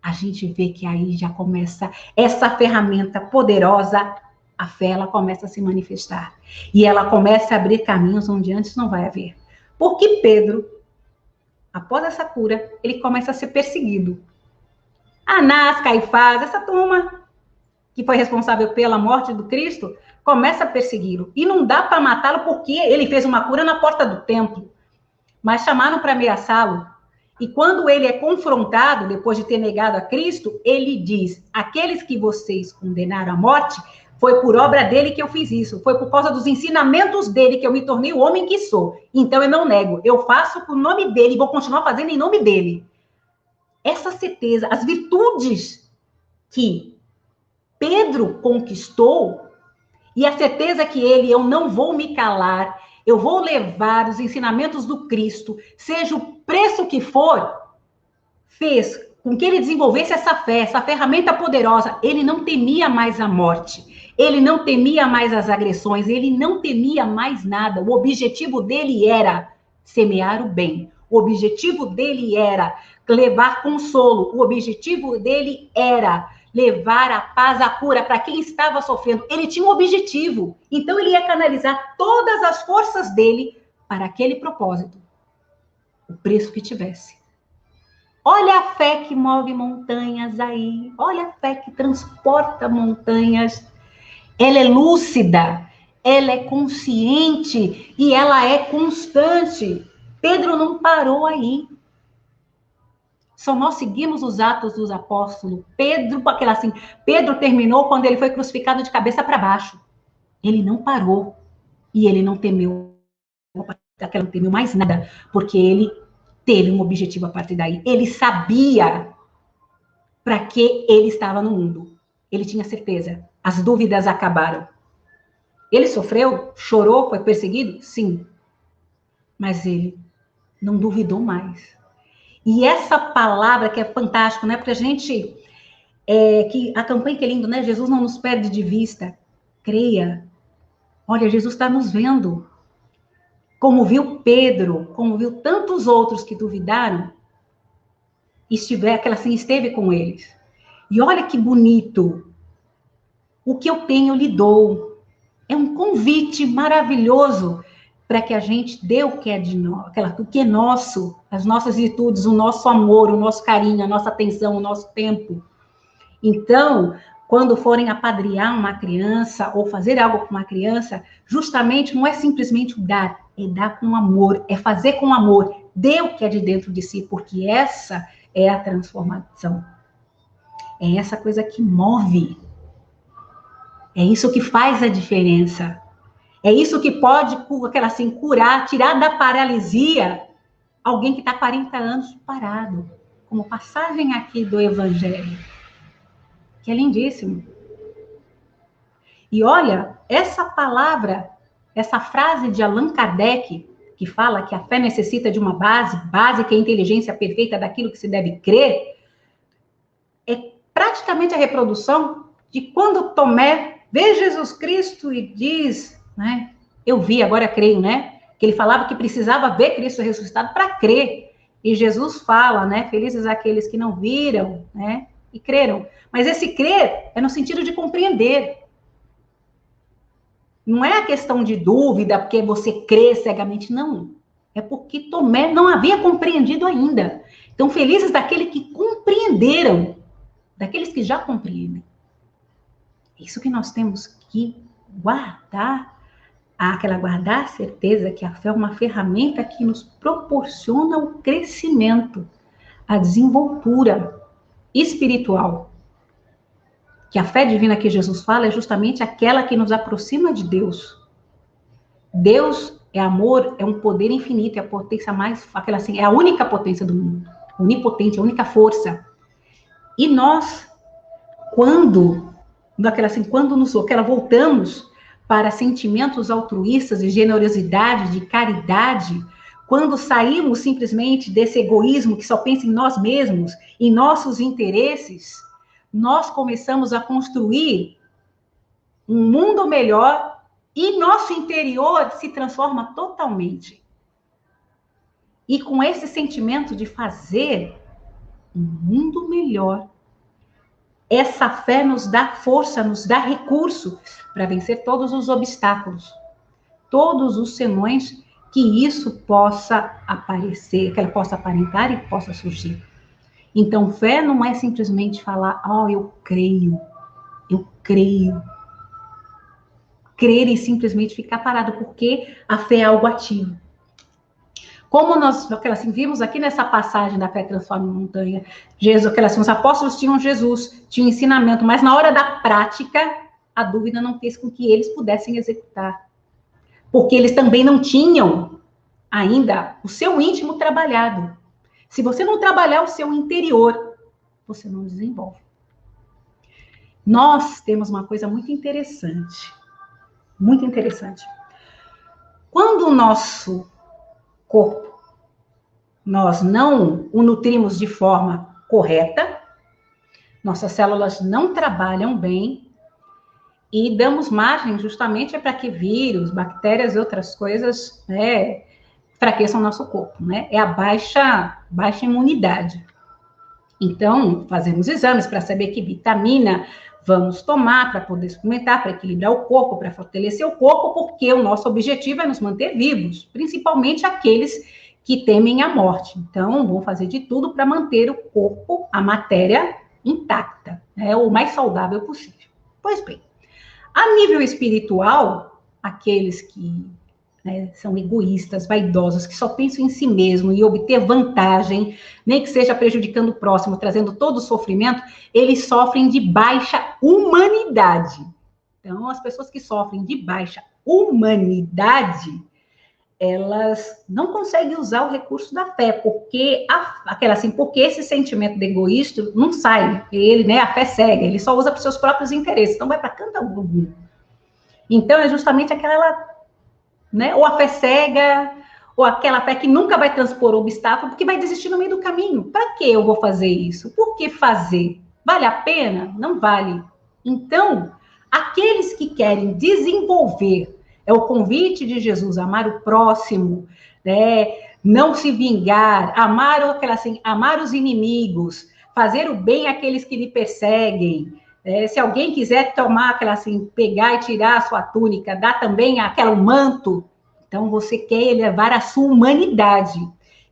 a gente vê que aí já começa essa ferramenta poderosa, a fé, ela começa a se manifestar. E ela começa a abrir caminhos onde antes não vai haver. Porque Pedro, após essa cura, ele começa a ser perseguido. Anás, Caifás, essa turma que foi responsável pela morte do Cristo, começa a persegui-lo. E não dá para matá-lo porque ele fez uma cura na porta do templo. Mas chamaram para ameaçá-lo. E quando ele é confrontado, depois de ter negado a Cristo, ele diz: aqueles que vocês condenaram à morte, foi por obra dele que eu fiz isso. Foi por causa dos ensinamentos dele que eu me tornei o homem que sou. Então eu não nego. Eu faço por nome dele e vou continuar fazendo em nome dele. Essa certeza, as virtudes que Pedro conquistou, e a certeza que eu não vou me calar, eu vou levar os ensinamentos do Cristo, seja o preço que for, fez com que ele desenvolvesse essa fé, essa ferramenta poderosa. Ele não temia mais a morte, ele não temia mais as agressões, ele não temia mais nada. O objetivo dele era semear o bem, o objetivo dele era levar consolo, o objetivo dele era levar a paz, a cura para quem estava sofrendo. Ele tinha um objetivo. Então, ele ia canalizar todas as forças dele para aquele propósito. O preço que tivesse. Olha a fé que move montanhas aí. Olha a fé que transporta montanhas. Ela é lúcida. Ela é consciente. E ela é constante. Pedro não parou aí. Só nós seguimos os Atos dos Apóstolos. Pedro terminou quando ele foi crucificado de cabeça para baixo. Ele não parou. E ele não temeu. Não temeu mais nada. Porque ele teve um objetivo a partir daí. Ele sabia para que ele estava no mundo. Ele tinha certeza. As dúvidas acabaram. Ele sofreu, chorou, foi perseguido? Sim. Mas ele não duvidou mais. E essa palavra que é fantástico, né? Porque a gente, que a campanha que é lindo, né? Jesus não nos perde de vista. Creia. Olha, Jesus está nos vendo. Como viu Pedro, como viu tantos outros que duvidaram, esteve com eles. E olha que bonito. O que eu tenho, eu lhe dou. É um convite maravilhoso para que a gente dê o que é de nós, o que é nosso, as nossas virtudes, o nosso amor, o nosso carinho, a nossa atenção, o nosso tempo. Então, quando forem apadrinhar uma criança ou fazer algo com uma criança, justamente não é simplesmente dar, é dar com amor, é fazer com amor, dê o que é de dentro de si, porque essa é a transformação. É essa coisa que move. É isso que faz a diferença. É isso que pode, curar, tirar da paralisia alguém que está 40 anos parado. Como passagem aqui do Evangelho. Que é lindíssimo. E olha, essa palavra, essa frase de Allan Kardec, que fala que a fé necessita de uma base que é a inteligência perfeita daquilo que se deve crer, é praticamente a reprodução de quando Tomé vê Jesus Cristo e diz, né? Eu vi, agora creio, né? Que ele falava que precisava ver Cristo ressuscitado para crer. E Jesus fala, né? Felizes aqueles que não viram, né? E creram. Mas esse crer é no sentido de compreender. Não é a questão de dúvida, porque você crê cegamente, não. É porque Tomé não havia compreendido ainda. Então, felizes daqueles que compreenderam, daqueles que já compreendem. Isso que nós temos que guardar a certeza que a fé é uma ferramenta que nos proporciona o crescimento, a desenvoltura espiritual. Que a fé divina que Jesus fala é justamente aquela que nos aproxima de Deus. Deus é amor, é um poder infinito, é a potência mais, é a única potência do mundo, onipotente, a única força. E nós, quando voltamos para sentimentos altruístas de generosidade, de caridade, quando saímos simplesmente desse egoísmo que só pensa em nós mesmos, em nossos interesses, nós começamos a construir um mundo melhor e nosso interior se transforma totalmente. E com esse sentimento de fazer um mundo melhor, essa fé nos dá força, nos dá recurso para vencer todos os obstáculos, todos os senões que isso possa aparecer, que ela possa aparentar e possa surgir. Então, fé não é simplesmente falar, eu creio. Crer e simplesmente ficar parado, porque a fé é algo ativo. Como nós vimos aqui nessa passagem da fé transforma em montanha, os apóstolos tinham Jesus, tinham ensinamento, mas na hora da prática, a dúvida não fez com que eles pudessem executar. Porque eles também não tinham ainda o seu íntimo trabalhado. Se você não trabalhar o seu interior, você não desenvolve. Nós temos uma coisa muito interessante. Muito interessante. Quando o nosso corpo, nós não o nutrimos de forma correta, nossas células não trabalham bem e damos margem justamente para que vírus, bactérias e outras coisas enfraqueçam o nosso corpo, né? É a baixa imunidade. Então, fazemos exames para saber que vitamina vamos tomar para poder suplementar, para equilibrar o corpo, para fortalecer o corpo, porque o nosso objetivo é nos manter vivos, principalmente aqueles que temem a morte. Então, vão fazer de tudo para manter o corpo, a matéria, intacta, o mais saudável possível. Pois bem, a nível espiritual, aqueles que são egoístas, vaidosos, que só pensam em si mesmo e obter vantagem, nem que seja prejudicando o próximo, trazendo todo o sofrimento, eles sofrem de baixa humanidade. Então, as pessoas que sofrem de baixa humanidade, elas não conseguem usar o recurso da fé, porque porque esse sentimento de egoísta não sai, a fé cega, ele só usa para os seus próprios interesses, então vai para canto algum. Então, é justamente aquela ou a fé cega, ou aquela fé que nunca vai transpor o obstáculo, porque vai desistir no meio do caminho. Para que eu vou fazer isso? Por que fazer? Vale a pena? Não vale. Então, aqueles que querem desenvolver, é o convite de Jesus, amar o próximo, não se vingar, amar os inimigos, fazer o bem àqueles que lhe perseguem. Se alguém quiser tomar pegar e tirar a sua túnica, dar também um manto, então você quer elevar a sua humanidade.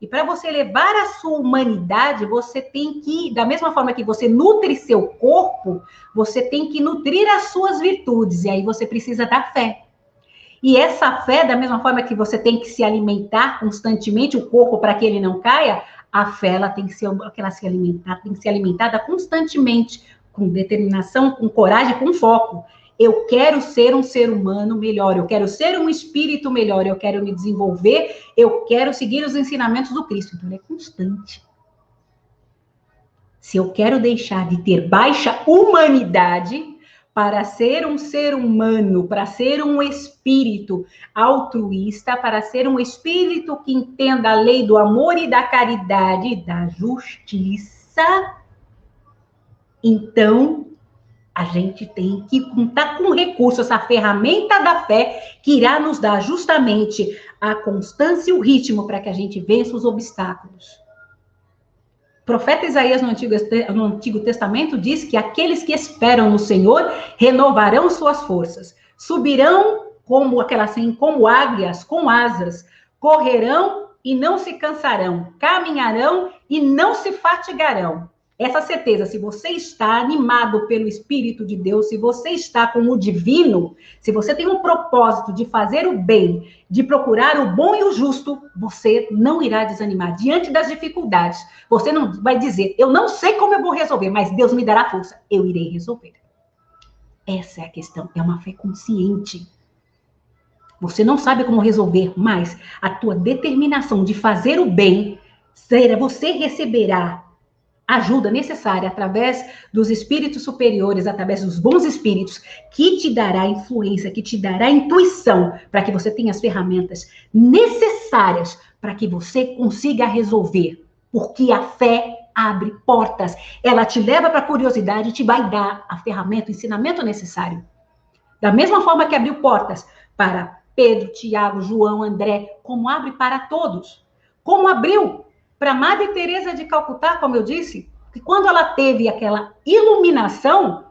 E para você elevar a sua humanidade, você tem que, da mesma forma que você nutre seu corpo, você tem que nutrir as suas virtudes, e aí você precisa da fé. E essa fé, da mesma forma que você tem que se alimentar constantemente o corpo para que ele não caia, a fé ela tem que ser alimentada constantemente, com determinação, com coragem, com foco. Eu quero ser um ser humano melhor, eu quero ser um espírito melhor, eu quero me desenvolver, eu quero seguir os ensinamentos do Cristo. Então, é constante. Se eu quero deixar de ter baixa humanidade para ser um ser humano, para ser um espírito altruísta, para ser um espírito que entenda a lei do amor e da caridade e da justiça, então, a gente tem que contar com recurso, essa ferramenta da fé, que irá nos dar justamente a constância e o ritmo para que a gente vença os obstáculos. O profeta Isaías, no Antigo Testamento, diz que aqueles que esperam no Senhor renovarão suas forças, subirão como águias com asas, correrão e não se cansarão, caminharão e não se fatigarão. Essa certeza, se você está animado pelo Espírito de Deus, se você está com o divino, se você tem um propósito de fazer o bem, de procurar o bom e o justo, você não irá desanimar. Diante das dificuldades, você não vai dizer, eu não sei como eu vou resolver, mas Deus me dará força, eu irei resolver. Essa é a questão, é uma fé consciente. Você não sabe como resolver, mas a tua determinação de fazer o bem, você receberá ajuda necessária através dos espíritos superiores, através dos bons espíritos, que te dará influência, que te dará intuição, para que você tenha as ferramentas necessárias para que você consiga resolver. Porque a fé abre portas, ela te leva para a curiosidade e te vai dar a ferramenta, o ensinamento necessário. Da mesma forma que abriu portas para Pedro, Tiago, João, André, como abre para todos. Como abriu para Madre Teresa de Calcutá, como eu disse, que quando ela teve aquela iluminação,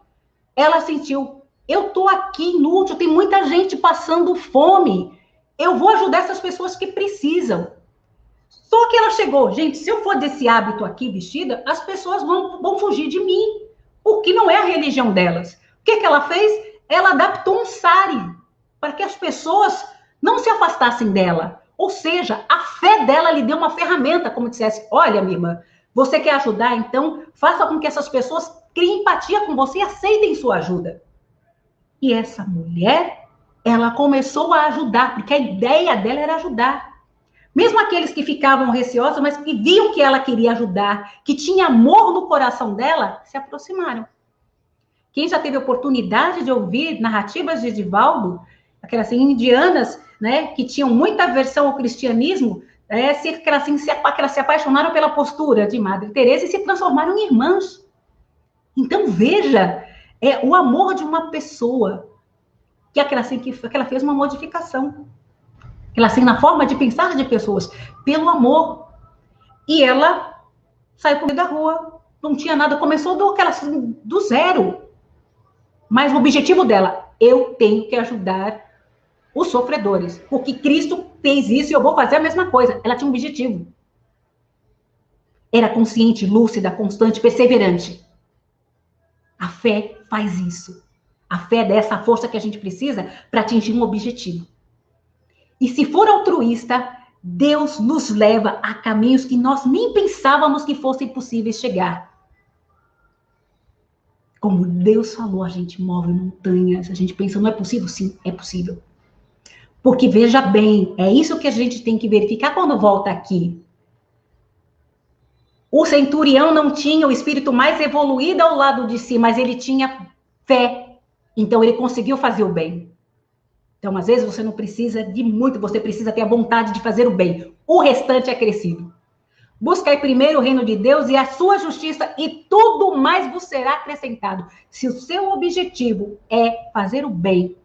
ela sentiu, eu estou aqui inútil, tem muita gente passando fome, eu vou ajudar essas pessoas que precisam. Só que ela chegou, gente, se eu for desse hábito aqui vestida, as pessoas vão fugir de mim, porque não é a religião delas. O que ela fez? Ela adaptou um sari, para que as pessoas não se afastassem dela. Ou seja, a fé dela lhe deu uma ferramenta, como dissesse, olha, minha irmã, você quer ajudar, então faça com que essas pessoas criem empatia com você e aceitem sua ajuda. E essa mulher, ela começou a ajudar, porque a ideia dela era ajudar. Mesmo aqueles que ficavam receosos, mas que viam que ela queria ajudar, que tinha amor no coração dela, se aproximaram. Quem já teve oportunidade de ouvir narrativas de Divaldo, aquelas assim, indianas, né, que tinham muita aversão ao cristianismo, se apaixonaram pela postura de Madre Teresa e se transformaram em irmãs. Então, veja, o amor de uma pessoa, que ela fez uma modificação. Ela assim, na forma de pensar de pessoas, pelo amor. E ela saiu comigo da rua, não tinha nada, começou do zero. Mas o objetivo dela, eu tenho que ajudar os sofredores, porque Cristo fez isso e eu vou fazer a mesma coisa. Ela tinha um objetivo. Era consciente, lúcida, constante, perseverante. A fé faz isso. A fé é dessa força que a gente precisa para atingir um objetivo. E se for altruísta, Deus nos leva a caminhos que nós nem pensávamos que fossem possíveis chegar. Como Deus falou, a gente move montanhas, a gente pensa, não é possível? Sim, é possível. Porque, veja bem, é isso que a gente tem que verificar quando volta aqui. O centurião não tinha o espírito mais evoluído ao lado de si, mas ele tinha fé. Então, ele conseguiu fazer o bem. Então, às vezes, você não precisa de muito, você precisa ter a vontade de fazer o bem. O restante é crescido. Buscai primeiro o reino de Deus e a sua justiça, e tudo mais vos será acrescentado. Se o seu objetivo é fazer o bem,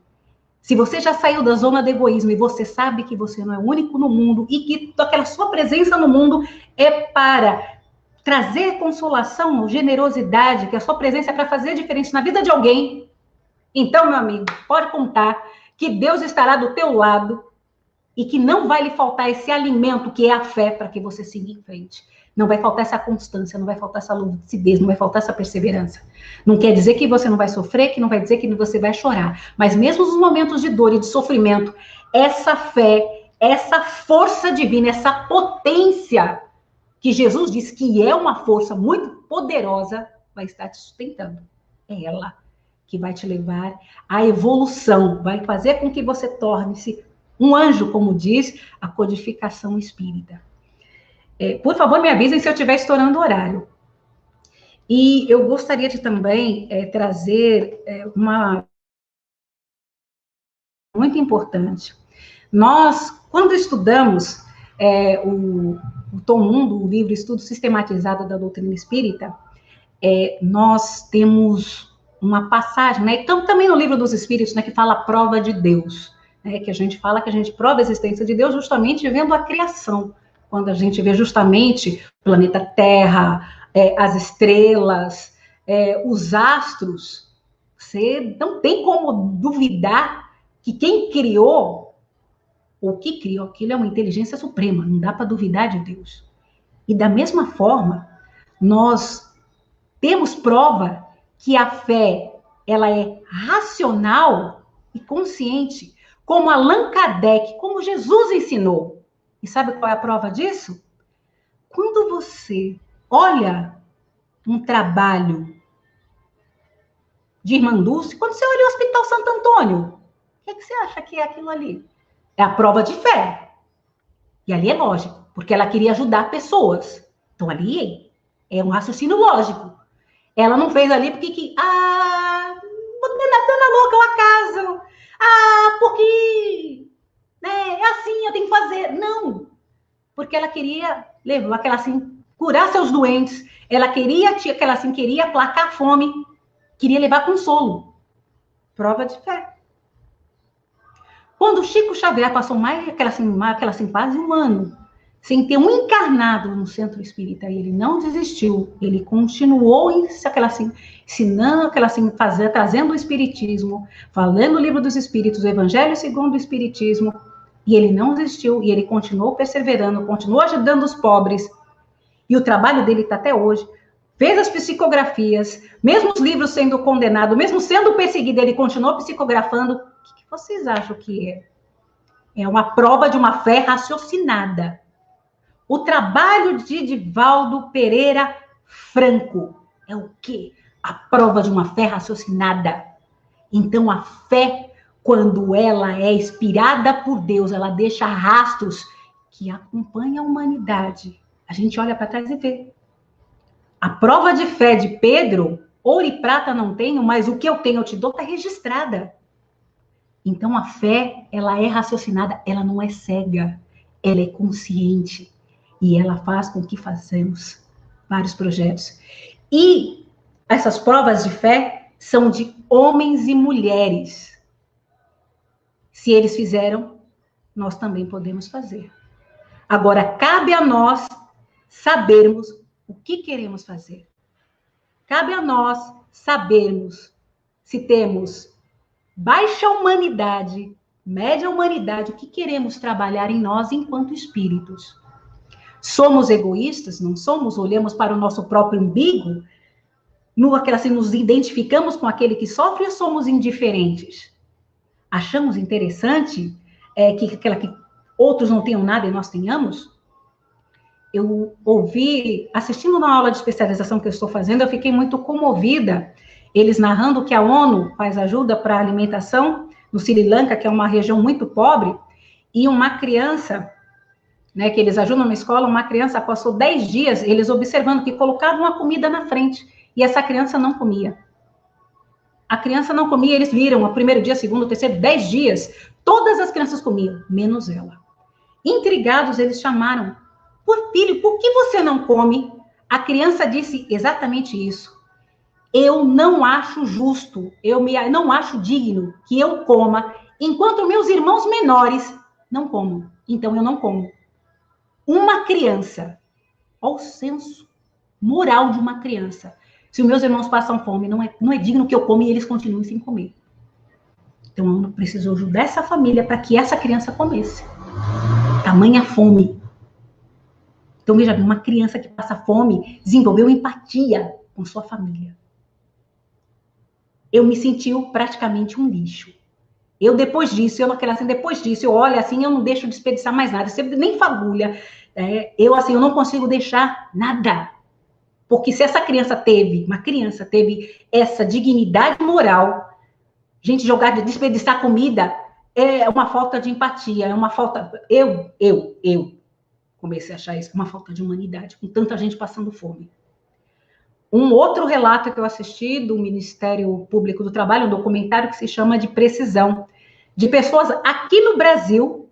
se você já saiu da zona do egoísmo e você sabe que você não é o único no mundo e que aquela sua presença no mundo é para trazer consolação, generosidade, que a sua presença é para fazer diferença na vida de alguém, então, meu amigo, pode contar que Deus estará do teu lado e que não vai lhe faltar esse alimento que é a fé para que você siga em frente. Não vai faltar essa constância, não vai faltar essa lucidez, não vai faltar essa perseverança. Não quer dizer que você não vai sofrer, que não vai dizer que você vai chorar. Mas mesmo nos momentos de dor e de sofrimento, essa fé, essa força divina, essa potência que Jesus diz que é uma força muito poderosa, vai estar te sustentando. É ela que vai te levar à evolução, vai fazer com que você torne-se um anjo, como diz a codificação espírita. Por favor, me avisem se eu estiver estourando o horário. E eu gostaria de também trazer uma muito importante. Nós, quando estudamos o Tom 1 do livro Estudo Sistematizado da Doutrina Espírita, nós temos uma passagem, né? Então, também no livro dos Espíritos, né, que fala a prova de Deus, né, que a gente fala que a gente prova a existência de Deus justamente vendo a criação, quando a gente vê justamente o planeta Terra, as estrelas, os astros, você não tem como duvidar que quem criou, ou que criou aquilo é uma inteligência suprema, não dá para duvidar de Deus. E da mesma forma, nós temos prova que a fé, ela é racional e consciente, como Allan Kardec, como Jesus ensinou. E sabe qual é a prova disso? Quando você olha um trabalho de Irmã Dulce, quando você olha o Hospital Santo Antônio, o que você acha que é aquilo ali? É a prova de fé. E ali é lógico, porque ela queria ajudar pessoas. Então ali é um raciocínio lógico. Ela não fez ali porque dona louca, o acaso. Porque é assim, eu tenho que fazer. Não, porque ela queria levar, aquela assim, curar seus doentes. Ela queria aplacar a fome, queria levar consolo. Prova de fé. Quando Chico Xavier passou quase um ano sem ter um encarnado no centro espírita, ele não desistiu, ele continuou ensinando, trazendo o espiritismo, falando o livro dos espíritos, o evangelho segundo o espiritismo, e ele não desistiu, e ele continuou perseverando, continuou ajudando os pobres, e o trabalho dele está até hoje. Fez as psicografias, mesmo os livros sendo condenados, mesmo sendo perseguido, ele continuou psicografando. O que vocês acham que é? É uma prova de uma fé raciocinada. O trabalho de Divaldo Pereira Franco é o quê? A prova de uma fé raciocinada. Então, a fé, quando ela é inspirada por Deus, ela deixa rastros que acompanham a humanidade. A gente olha para trás e vê. A prova de fé de Pedro, ouro e prata não tenho, mas o que eu tenho eu te dou, está registrada. Então, a fé, ela é raciocinada, ela não é cega, ela é consciente. E ela faz com que façamos vários projetos. E essas provas de fé são de homens e mulheres. Se eles fizeram, nós também podemos fazer. Agora, cabe a nós sabermos o que queremos fazer. Cabe a nós sabermos se temos baixa humanidade, média humanidade, o que queremos trabalhar em nós enquanto espíritos. Somos egoístas? Não somos? Olhamos para o nosso próprio umbigo? Nos identificamos com aquele que sofre ou somos indiferentes? Achamos interessante que outros não tenham nada e nós tenhamos? Eu ouvi, assistindo na aula de especialização que eu estou fazendo, eu fiquei muito comovida, eles narrando que a ONU faz ajuda para a alimentação no Sri Lanka, que é uma região muito pobre, e uma criança, né, que eles ajudam na escola, uma criança passou 10 dias, eles observando que colocavam a comida na frente, e essa criança não comia. A criança não comia, eles viram, o primeiro dia, segundo, terceiro, 10 dias, todas as crianças comiam, menos ela. Intrigados, eles chamaram, filho, por que você não come? A criança disse exatamente isso. Eu não acho justo, não acho digno que eu coma, enquanto meus irmãos menores não comam. Então, eu não como. Uma criança, olha o senso moral de uma criança. Se os meus irmãos passam fome, não é digno que eu coma e eles continuem sem comer. Então, eu preciso ajudar essa família para que essa criança comesse. Tamanha fome. Então, veja bem, uma criança que passa fome desenvolveu empatia com sua família. Eu me senti praticamente um lixo. Depois disso, eu olho assim, eu não deixo desperdiçar mais nada. Você nem fagulha. Eu não consigo deixar nada. Porque se uma criança teve essa dignidade moral, gente, desperdiçar comida é uma falta de empatia, é uma falta... Eu comecei a achar isso uma falta de humanidade, com tanta gente passando fome. Um outro relato que eu assisti do Ministério Público do Trabalho, um documentário que se chama de Precisão, de pessoas aqui no Brasil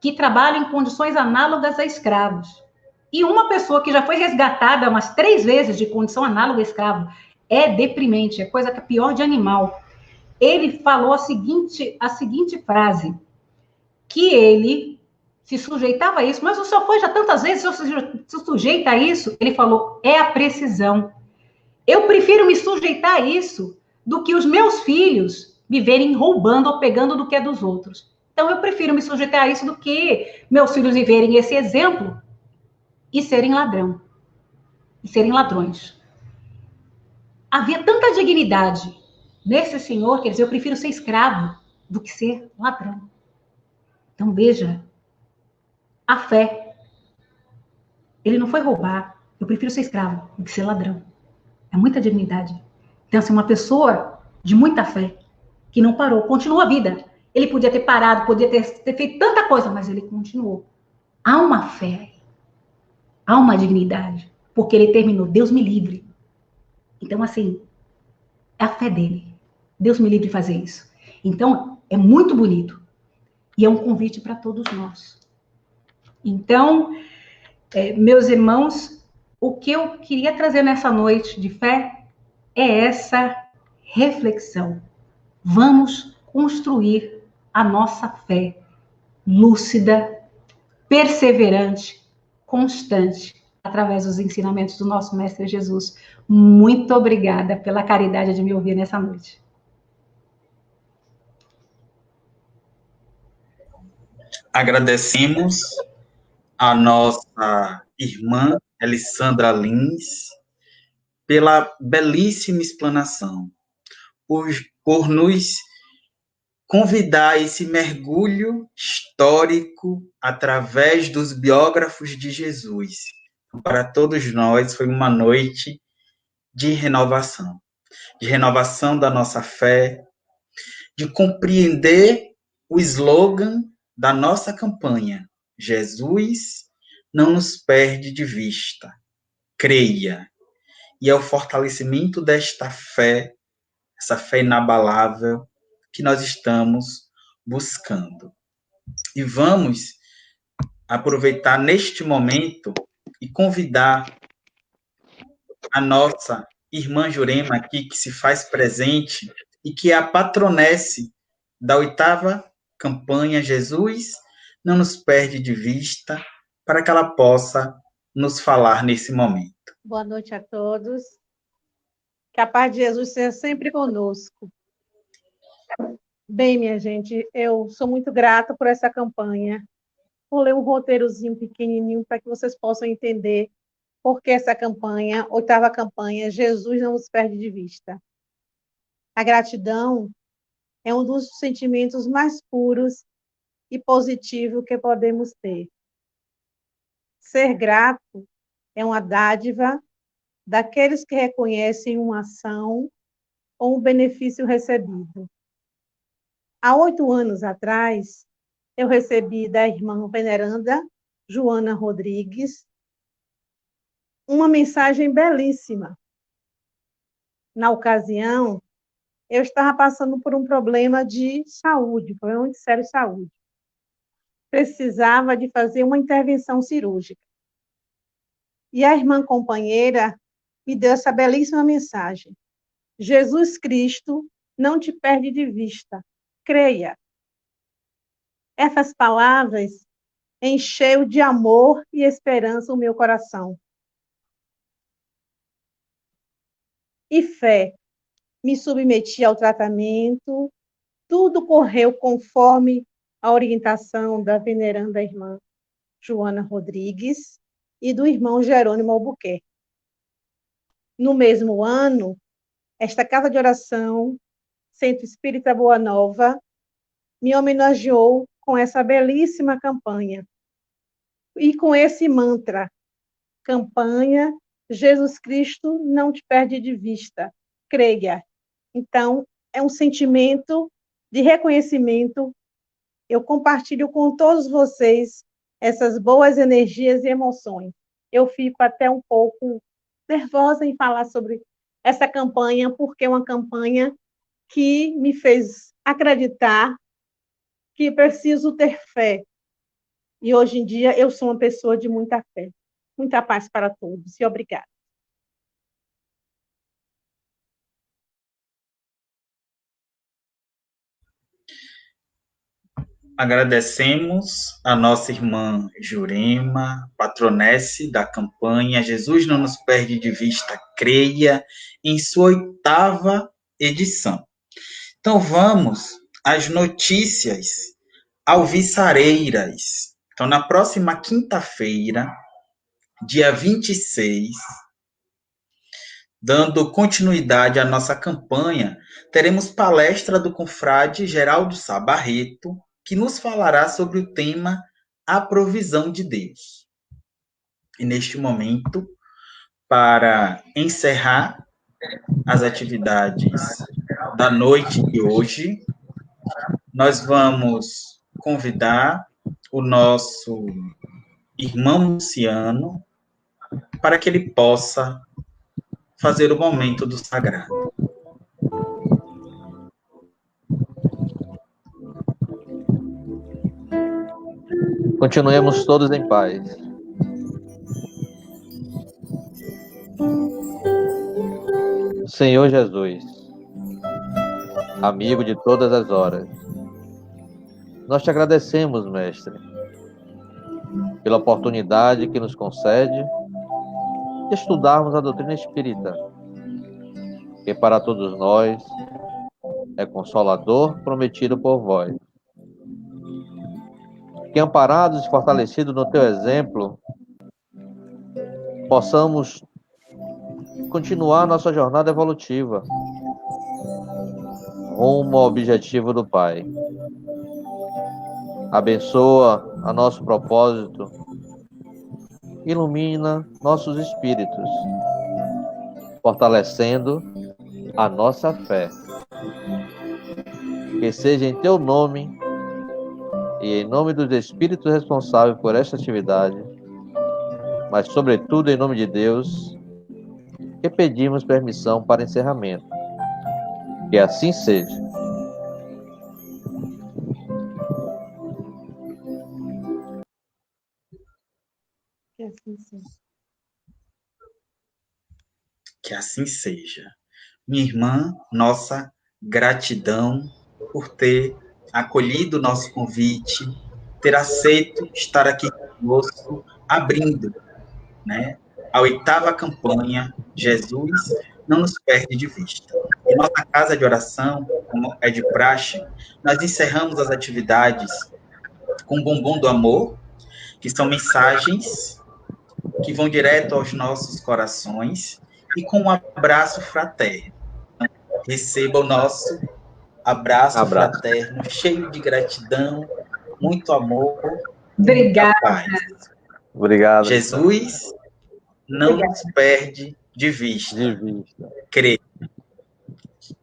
que trabalham em condições análogas a escravos. E uma pessoa que já foi resgatada umas 3 vezes de condição análoga a escravo. É deprimente, é coisa que é pior de animal. Ele falou a seguinte frase, que ele se sujeitava a isso, mas o senhor foi já tantas vezes, o senhor se sujeita a isso? Ele falou, é a precisão. Eu prefiro me sujeitar a isso do que os meus filhos viverem roubando ou pegando do que é dos outros. Então, eu prefiro me sujeitar a isso do que meus filhos viverem esse exemplo e serem ladrão. E serem ladrões. Havia tanta dignidade nesse senhor, quer dizer, eu prefiro ser escravo do que ser ladrão. Então, veja, a fé. Ele não foi roubar. Eu prefiro ser escravo do que ser ladrão. É muita dignidade. Então, assim, uma pessoa de muita fé, que não parou, continuou a vida. Ele podia ter parado, podia ter feito tanta coisa, mas ele continuou. Há uma fé, há uma dignidade, porque ele terminou, Deus me livre. Então, assim, é a fé dele. Deus me livre de fazer isso. Então, é muito bonito. E é um convite para todos nós. Então, meus irmãos, o que eu queria trazer nessa noite de fé é essa reflexão. Vamos construir a nossa fé lúcida, perseverante, constante, através dos ensinamentos do nosso Mestre Jesus. Muito obrigada pela caridade de me ouvir nessa noite. Agradecemos a nossa irmã Elisandra Lins pela belíssima explanação, por nos convidar a esse mergulho histórico através dos biógrafos de Jesus. Para todos nós, foi uma noite de renovação da nossa fé, de compreender o slogan da nossa campanha: Jesus não nos perde de vista, creia. E é o fortalecimento desta fé, essa fé inabalável, que nós estamos buscando. E vamos aproveitar neste momento e convidar a nossa irmã Jurema aqui, que se faz presente e que é a patronesse da 8ª campanha Jesus não nos perde de vista, para que ela possa nos falar nesse momento. Boa noite a todos. Que a paz de Jesus seja sempre conosco. Bem, minha gente, eu sou muito grata por essa campanha. Vou ler um roteirozinho pequenininho para que vocês possam entender por que essa campanha, 8ª campanha, Jesus não nos perde de vista. A gratidão é um dos sentimentos mais puros e positivos que podemos ter. Ser grato é uma dádiva daqueles que reconhecem uma ação ou um benefício recebido. Há 8 anos atrás, eu recebi da irmã veneranda Joana Rodrigues uma mensagem belíssima. Na ocasião, eu estava passando por um problema de saúde, um problema muito sério de saúde. Precisava de fazer uma intervenção cirúrgica. E a irmã companheira me deu essa belíssima mensagem: Jesus Cristo não te perde de vista, creia. Essas palavras encheu de amor e esperança o meu coração. E fé. Me submeti ao tratamento, tudo correu conforme a orientação da veneranda irmã Joana Rodrigues e do irmão Jerônimo Albuquerque. No mesmo ano, esta casa de oração, Centro Espírita Boa Nova, me homenageou com essa belíssima campanha. E com esse mantra, campanha, Jesus Cristo não te perde de vista, creia. Então, é um sentimento de reconhecimento. Eu compartilho com todos vocês essas boas energias e emoções. Eu fico até um pouco nervosa em falar sobre essa campanha, porque é uma campanha que me fez acreditar que preciso ter fé. E hoje em dia eu sou uma pessoa de muita fé. Muita paz para todos e obrigada. Agradecemos a nossa irmã Jurema, patronesse da campanha Jesus não nos perde de vista, creia, em sua 8ª edição. Então vamos às notícias alviçareiras. Então, na próxima quinta-feira, dia 26, dando continuidade à nossa campanha, teremos palestra do confrade Geraldo Sá Barreto, que nos falará sobre o tema A Provisão de Deus. E neste momento, para encerrar as atividades da noite de hoje, nós vamos convidar o nosso irmão Luciano para que ele possa fazer o momento do sagrado. Continuemos todos em paz. Senhor Jesus, amigo de todas as horas, Nós te agradecemos, Mestre, pela oportunidade que nos concede de estudarmos a doutrina espírita, que para todos nós é consolador prometido por vós. Que, amparados e fortalecidos no teu exemplo, possamos continuar nossa jornada evolutiva rumo ao objetivo do Pai. Abençoa a nosso propósito, ilumina nossos espíritos, fortalecendo a nossa fé. Que seja em teu nome e em nome dos espíritos responsáveis por esta atividade, mas sobretudo em nome de Deus, que pedimos permissão para encerramento. Que assim seja. Que assim seja. Que assim seja. Minha irmã, nossa gratidão por ter acolhido o nosso convite, ter aceito estar aqui conosco, abrindo, né, a 8ª campanha Jesus Não Nos Perde de Vista. Em nossa casa de oração, como é de praxe, nós encerramos as atividades com o bombom do amor, que são mensagens que vão direto aos nossos corações, e com um abraço fraterno. Receba o nosso abraço fraterno, cheio de gratidão, muito amor, Obrigada. paz. Obrigado. Jesus não nos perde de vista. Crê.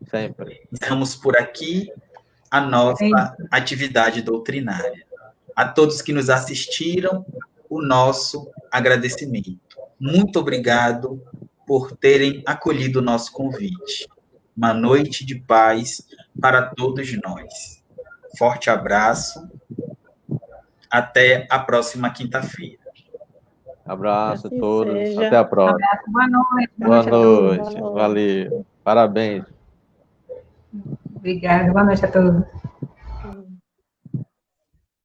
Sempre. Estamos por aqui a nossa atividade doutrinária. A todos que nos assistiram, o nosso agradecimento. Muito obrigado por terem acolhido o nosso convite. Uma noite de paz para todos nós. Forte abraço. Até a próxima quinta-feira. Abraço Assim a todos. seja. Até a próxima. Abraço, boa noite. Boa noite. Boa noite. Valeu. Parabéns. Obrigada, boa noite a todos.